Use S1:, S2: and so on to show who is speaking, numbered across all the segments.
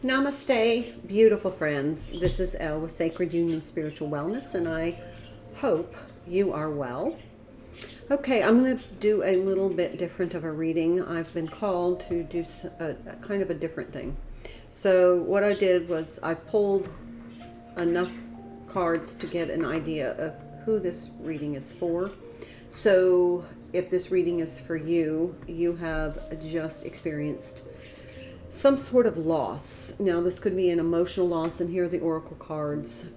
S1: Namaste, beautiful friends. This is Elle with Sacred Union Spiritual Wellness, and I hope you are well. Okay, I'm going to do a little bit different of a reading. I've been called to do a kind of a different thing. So what I did was I pulled enough cards to get an idea of who this reading is for. So if this reading is for you, you have just experienced some sort of loss. Now, this could be an emotional loss, and here are the oracle cards.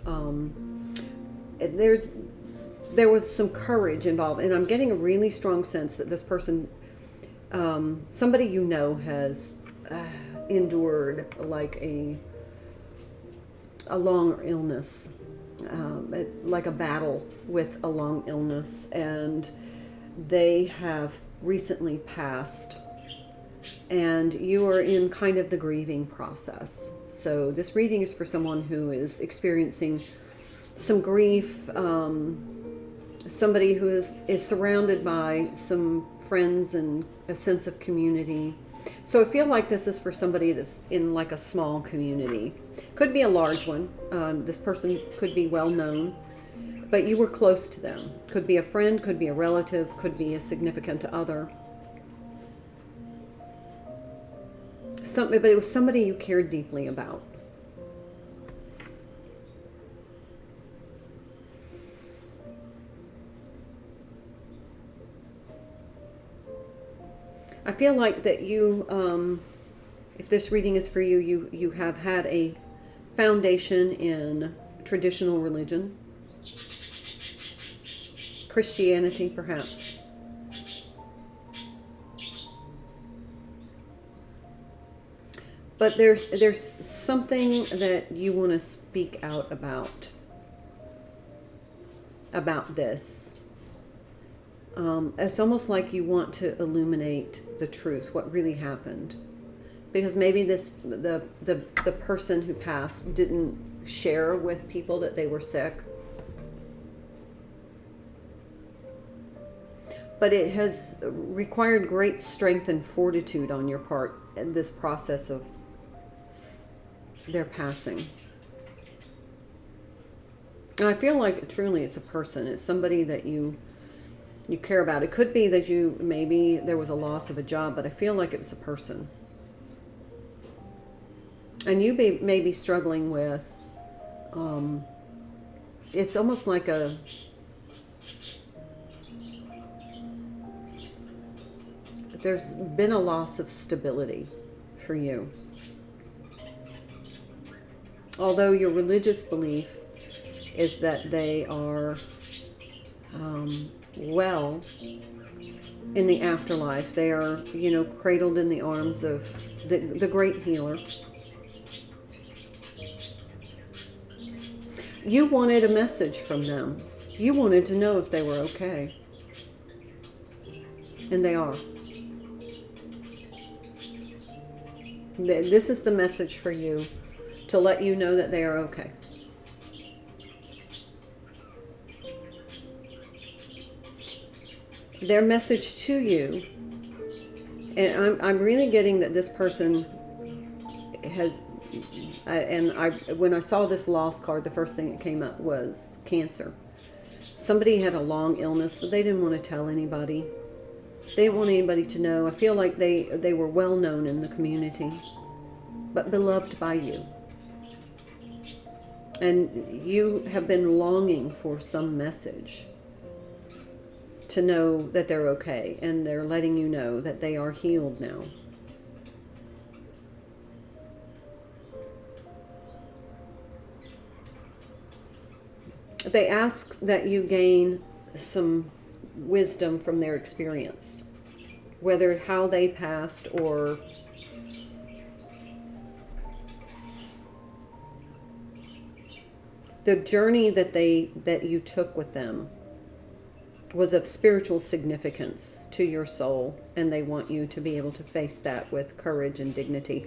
S1: There was some courage involved, and I'm getting a really strong sense that this person, somebody you know, has endured like a long illness, like a battle with a long illness, and they have recently passed, and you are in kind of the grieving process. So this reading is for someone who is experiencing some grief, somebody who is surrounded by some friends and a sense of community. So I feel like this is for somebody that's in like a small community. Could be a large one. This person could be well known, but you were close to them. Could be a friend, could be a relative, could be a significant other. But it was somebody you cared deeply about. I feel like that you, if this reading is for you, you have had a foundation in traditional religion, Christianity perhaps. But there's something that you want to speak out about this. It's almost like you want to illuminate the truth, what really happened, because maybe the person who passed didn't share with people that they were sick, but it has required great strength and fortitude on your part in this process of their passing. And I feel like truly it's a person. It's somebody that you care about. It could be that maybe there was a loss of a job, but I feel like it was a person. And you may be struggling with, it's almost like there's been a loss of stability for you. Although your religious belief is that they are well in the afterlife. They are, cradled in the arms of the great healer. You wanted a message from them. You wanted to know if they were okay. And they are. This is the message for you, to let you know that they are okay. Their message to you, and I'm really getting that this person has, when I saw this loss card, the first thing that came up was cancer. Somebody had a long illness, but they didn't want to tell anybody. They didn't want anybody to know. I feel like they were well known in the community, but beloved by you. And you have been longing for some message to know that they're okay, and they're letting you know that they are healed now. They ask that you gain some wisdom from their experience, whether how they passed or the journey that you took with them was of spiritual significance to your soul, and they want you to be able to face that with courage and dignity.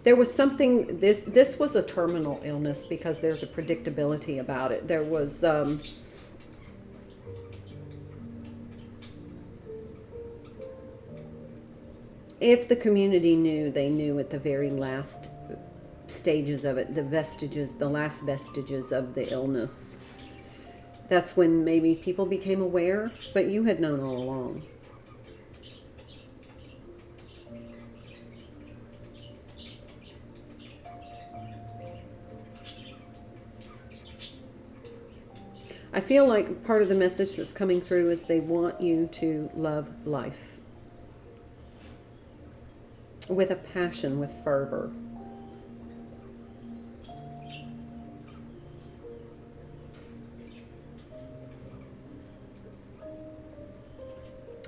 S1: There was something, this was a terminal illness because there's a predictability about it. There was if the community knew, they knew at the very last stages of it, the vestiges, the last vestiges of the illness. That's when maybe people became aware, but you had known all along. I feel like part of the message that's coming through is they want you to love life with a passion, with fervor.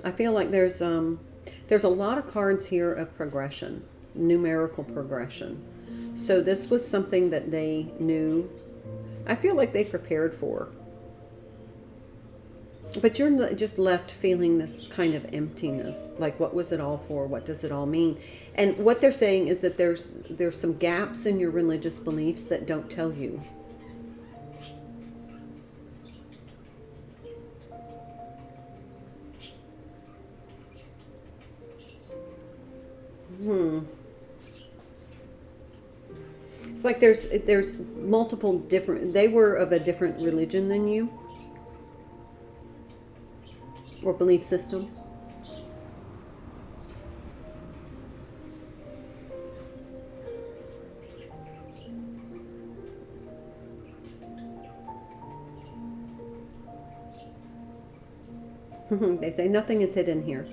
S1: I feel like there's a lot of cards here of progression, numerical progression. So this was something that they knew. I feel like they prepared for. But you're just left feeling this kind of emptiness. Like, what was it all for? What does it all mean? And what they're saying is that there's some gaps in your religious beliefs that don't tell you. It's like there's multiple different. They were of a different religion than you. Or belief system. They say nothing is hidden here.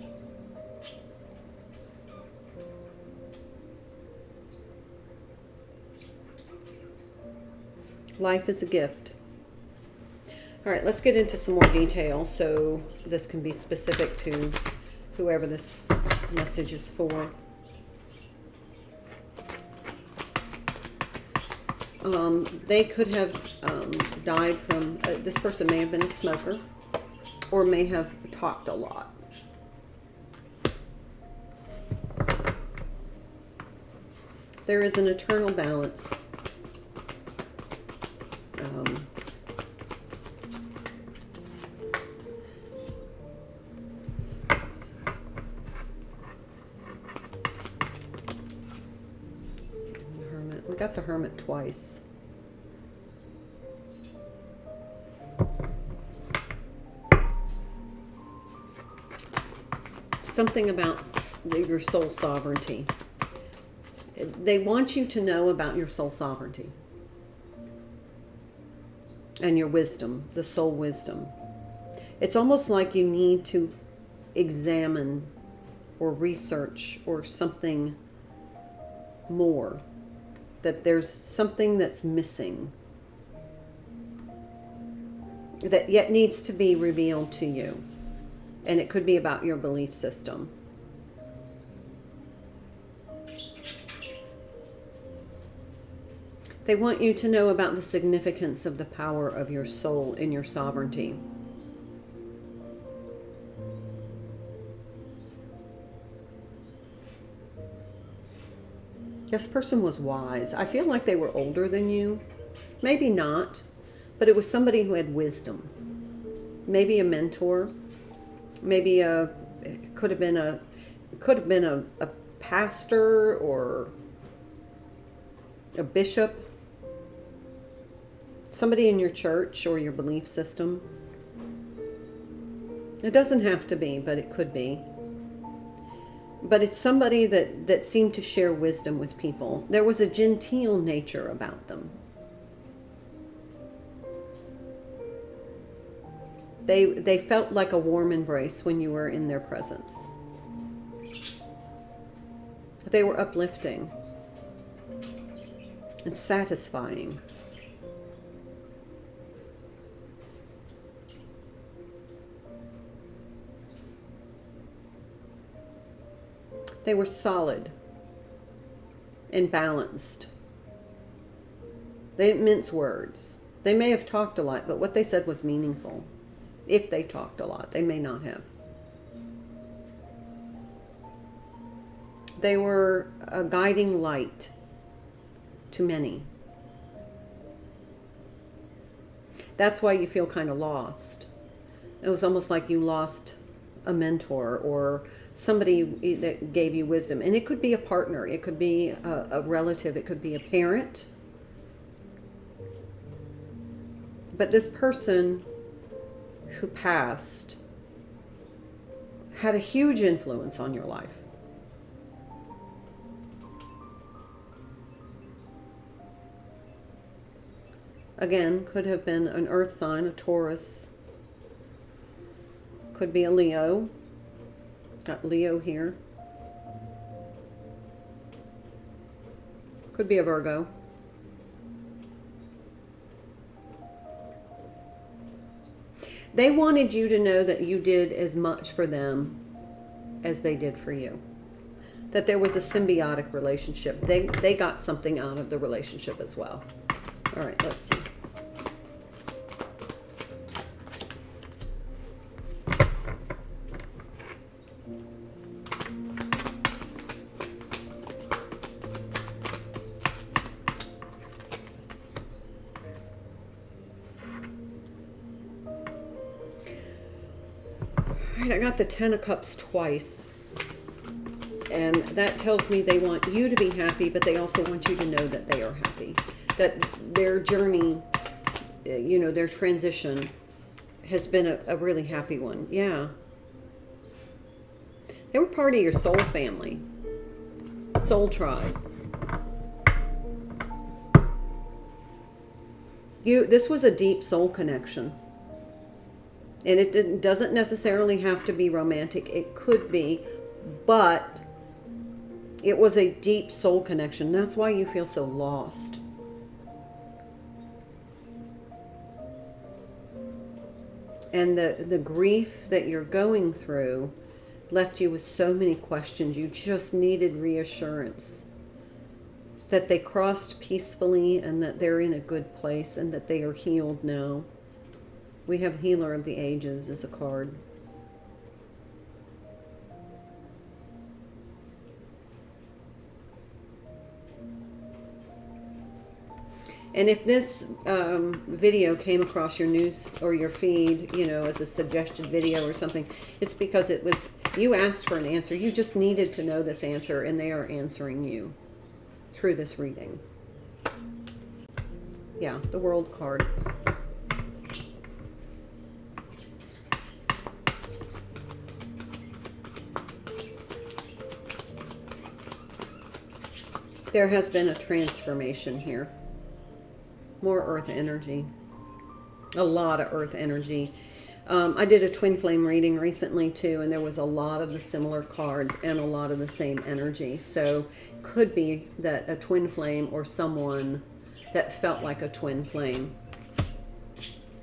S1: Life is a gift. All right, let's get into some more detail so this can be specific to whoever this message is for. They could have died from, this person may have been a smoker or may have talked a lot. There is an eternal balance. We got the Hermit twice. Something about your soul sovereignty. They want you to know about your soul sovereignty and your wisdom, the soul wisdom. It's almost like you need to examine or research or something more. That there's something that's missing that yet needs to be revealed to you. And it could be about your belief system. They want you to know about the significance of the power of your soul and your sovereignty. This person was wise. I feel like they were older than you. Maybe not, but it was somebody who had wisdom. Maybe a mentor. Maybe it could have been a pastor or a bishop. Somebody in your church or your belief system. It doesn't have to be, but it could be. But it's somebody that seemed to share wisdom with people. There was a genteel nature about them. They felt like a warm embrace when you were in their presence. They were uplifting and satisfying. They were solid and balanced. They didn't mince words. They may have talked a lot, but what they said was meaningful. If they talked a lot, they may not have. They were a guiding light to many. That's why you feel kind of lost. It was almost like you lost a mentor or somebody that gave you wisdom. And it could be a partner, it could be a relative, it could be a parent. But this person who passed had a huge influence on your life. Again, could have been an earth sign, a Taurus. Could be a Leo. Got Leo here. Could be a Virgo. They wanted you to know that you did as much for them as they did for you. That there was a symbiotic relationship. They got something out of the relationship as well. All right, let's see. All right, I got the Ten of Cups twice. And that tells me they want you to be happy, but they also want you to know that they are happy. That their journey, you know, their transition has been a really happy one. Yeah. They were part of your soul family, soul tribe. This was a deep soul connection. And it doesn't necessarily have to be romantic. It could be, but it was a deep soul connection. That's why you feel so lost. And the grief that you're going through left you with so many questions. You just needed reassurance that they crossed peacefully and that they're in a good place and that they are healed now. We have Healer of the Ages as a card. And if this video came across your news or your feed, you know, as a suggested video or something, it's because it was, you asked for an answer. You just needed to know this answer, and they are answering you through this reading. Yeah, the World card. There has been a transformation here. More earth energy. A lot of earth energy. I did a twin flame reading recently too, and there was a lot of the similar cards and a lot of the same energy. So could be that a twin flame or someone that felt like a twin flame.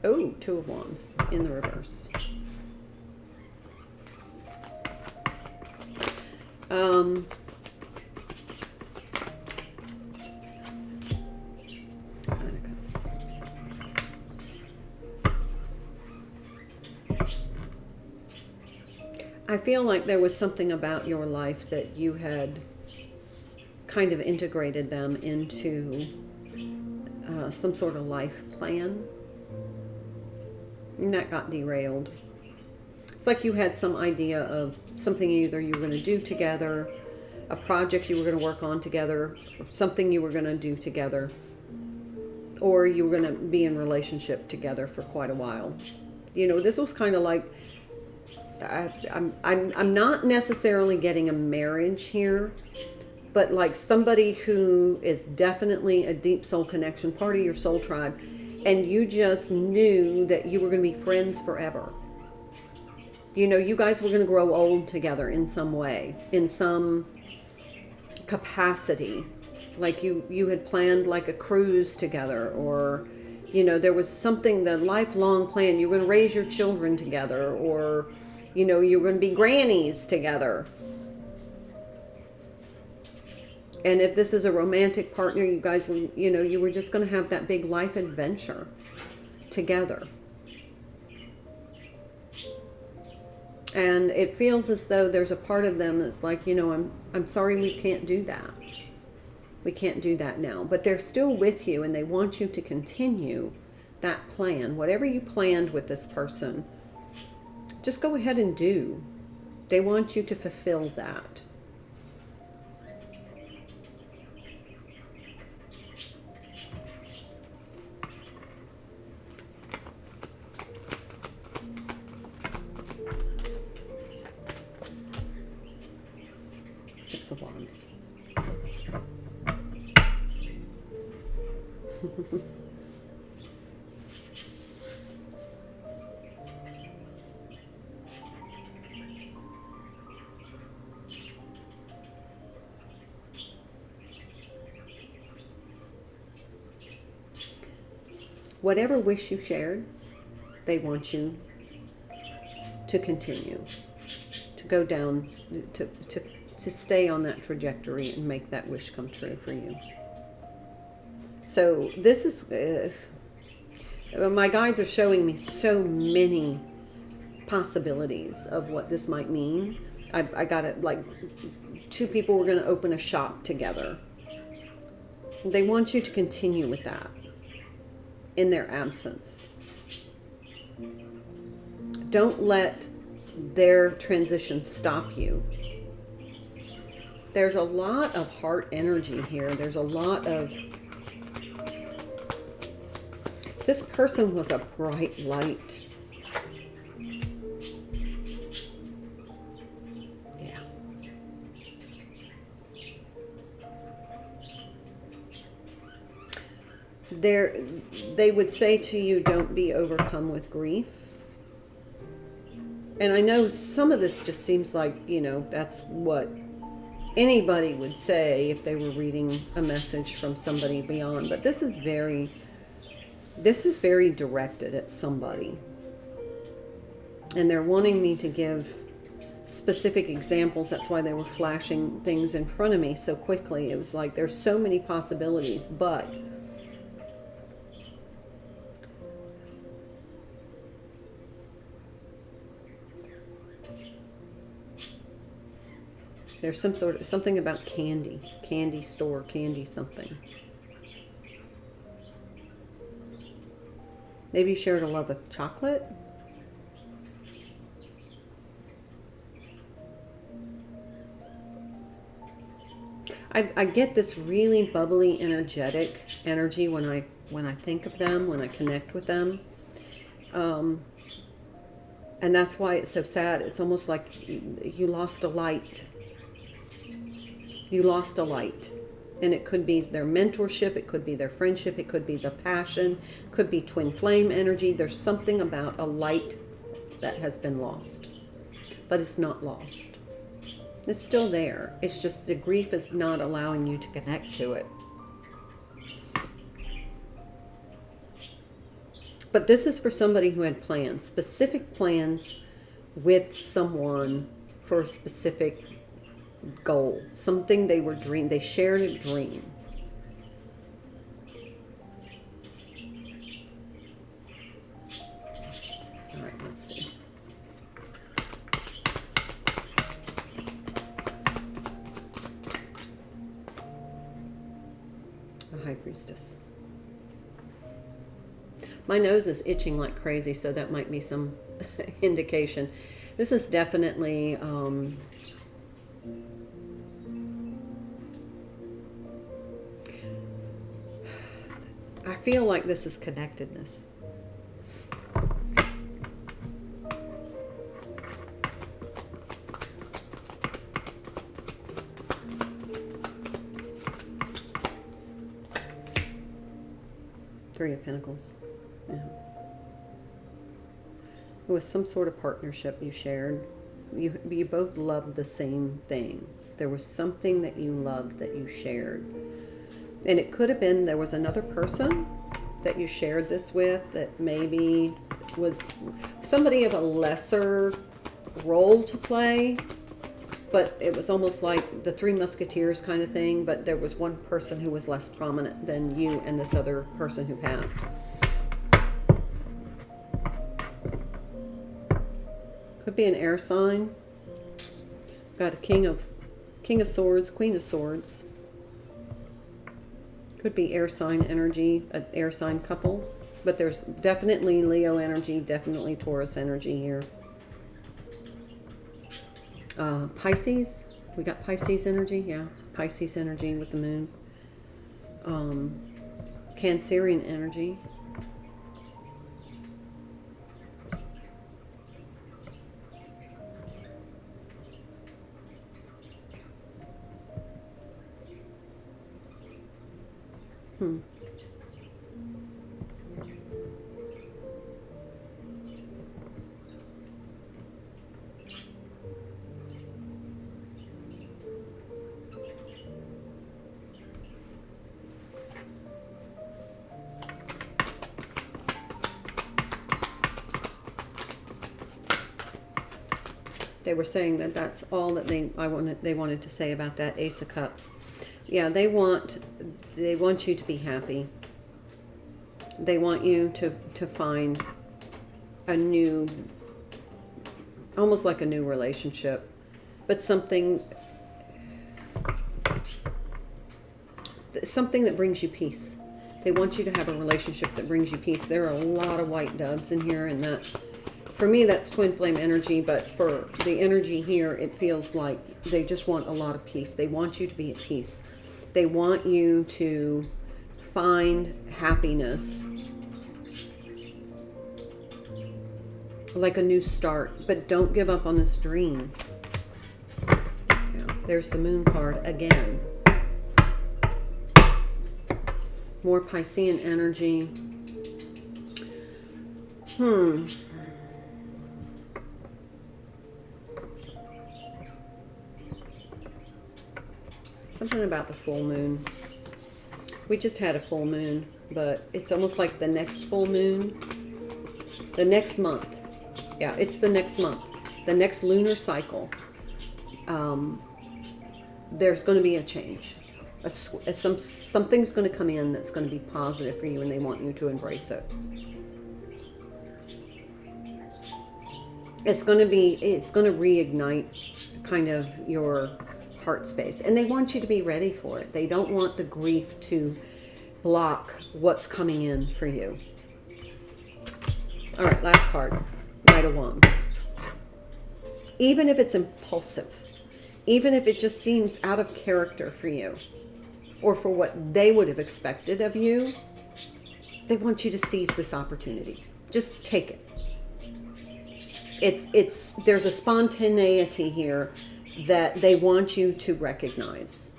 S1: Oh, Two of Wands in the reverse. I feel like there was something about your life that you had kind of integrated them into some sort of life plan, and that got derailed. It's like you had some idea of something either you were going to do together, a project you were going to work on together, something you were going to do together, or you were going to be in relationship together for quite a while. You know, this was kind of like, I'm not necessarily getting a marriage here, but like somebody who is definitely a deep soul connection, part of your soul tribe, and you just knew that you were going to be friends forever. You know, you guys were going to grow old together in some way, in some capacity. Like you had planned like a cruise together, or, you know, there was something, the lifelong plan. You were going to raise your children together, or, you know, you were going to be grannies together. And if this is a romantic partner, you guys were, you know, you were just going to have that big life adventure together. And it feels as though there's a part of them that's like, you know, I'm sorry we can't do that. We can't do that now. But they're still with you, and they want you to continue that plan. Whatever you planned with this person, just go ahead and do. They want you to fulfill that. Six of Wands. Whatever wish you shared, they want you to continue, to go down, to stay on that trajectory and make that wish come true for you. So this is, my guides are showing me so many possibilities of what this might mean. I got it, like two people were going to open a shop together. They want you to continue with that in their absence. Don't let their transition stop you. There's a lot of heart energy here. There's a lot of... This person was a bright light. Yeah. They would say to you, don't be overcome with grief. And I know some of this just seems like, you know, that's what anybody would say if they were reading a message from somebody beyond. But this is very directed at somebody. And they're wanting me to give specific examples. That's why they were flashing things in front of me so quickly. It was like there's so many possibilities, but there's something about candy store, candy something. Maybe you shared a love of chocolate. I get this really bubbly, energetic energy when I think of them, when I connect with them. And that's why it's so sad. It's almost like you lost a light. You lost a light. And it could be their mentorship, it could be their friendship, it could be the passion, it could be twin flame energy. There's something about a light that has been lost. But it's not lost. It's still there. It's just the grief is not allowing you to connect to it. But this is for somebody who had plans, specific plans with someone for a specific goal, something they were dreaming. They shared a dream. All right, let's see. The High Priestess. My nose is itching like crazy, so that might be some indication. This is definitely I feel like this is connectedness. Three of Pentacles. Yeah. It was some sort of partnership you shared. You both loved the same thing. There was something that you loved that you shared. And it could have been there was another person that you shared this with that maybe was somebody of a lesser role to play, but it was almost like the Three Musketeers kind of thing, but there was one person who was less prominent than you and this other person who passed. Could be an air sign. Got a King of Swords, Queen of Swords. Could be air sign energy, an air sign couple. But there's definitely Leo energy, definitely Taurus energy here. Pisces. We got Pisces energy. Yeah, Pisces energy with the moon. Cancerian energy. They were saying that that's all that they wanted to say about that Ace of Cups. Yeah, they want you to be happy. They want you to find a new, almost like a new relationship, but something that brings you peace. They want you to have a relationship that brings you peace. There are a lot of white doves in here, and that, for me, that's twin flame energy, but for the energy here, it feels like they just want a lot of peace. They want you to be at peace. They want you to find happiness, like a new start, but don't give up on this dream. Yeah, there's the moon card again. More Piscean energy. Something about the full moon. We just had a full moon, but it's almost like the next full moon. The next month. Yeah, it's the next month. The next lunar cycle. There's going to be a change. Something's going to come in that's going to be positive for you, and they want you to embrace it. It's going to reignite kind of your heart space, and they want you to be ready for it. They don't want the grief to block what's coming in for you. All right, last card, Knight of Wands. Even if it's impulsive, even if it just seems out of character for you, or for what they would have expected of you, they want you to seize this opportunity. Just take it. There's a spontaneity here that they want you to recognize.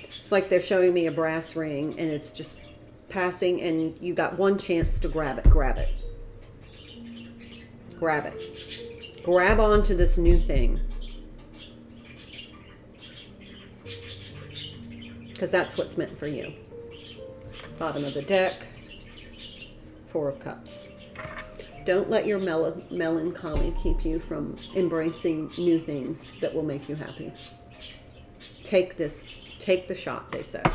S1: It's like they're showing me a brass ring, and it's just passing, and you got one chance to grab it. Grab it. Grab it. Grab onto this new thing. Because that's what's meant for you. Bottom of the deck. Four of Cups. Don't let your melancholy keep you from embracing new things that will make you happy. Take the shot, they said.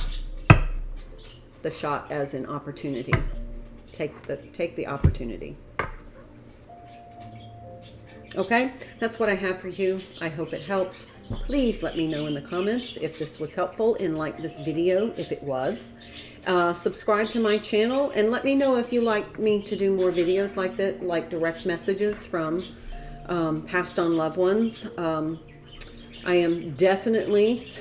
S1: The shot as an opportunity. Take the opportunity. Okay, that's what I have for you. I hope it helps. Please let me know in the comments if this was helpful, and like this video if it was. Subscribe to my channel, and let me know if you like me to do more videos like that, like direct messages from passed on loved ones. I am definitely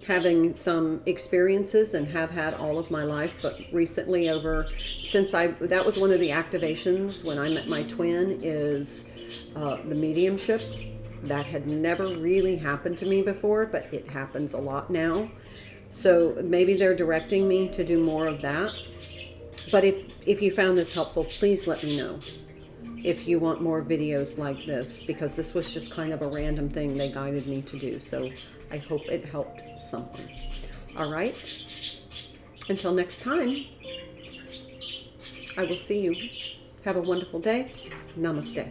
S1: having some experiences, and have had all of my life, but recently that was one of the activations when I met my twin, is the mediumship. That had never really happened to me before, but it happens a lot now. So maybe they're directing me to do more of that. But if you found this helpful, please let me know if you want more videos like this, because this was just kind of a random thing they guided me to do. So I hope it helped someone. All right. Until next time, I will see you. Have a wonderful day. Namaste.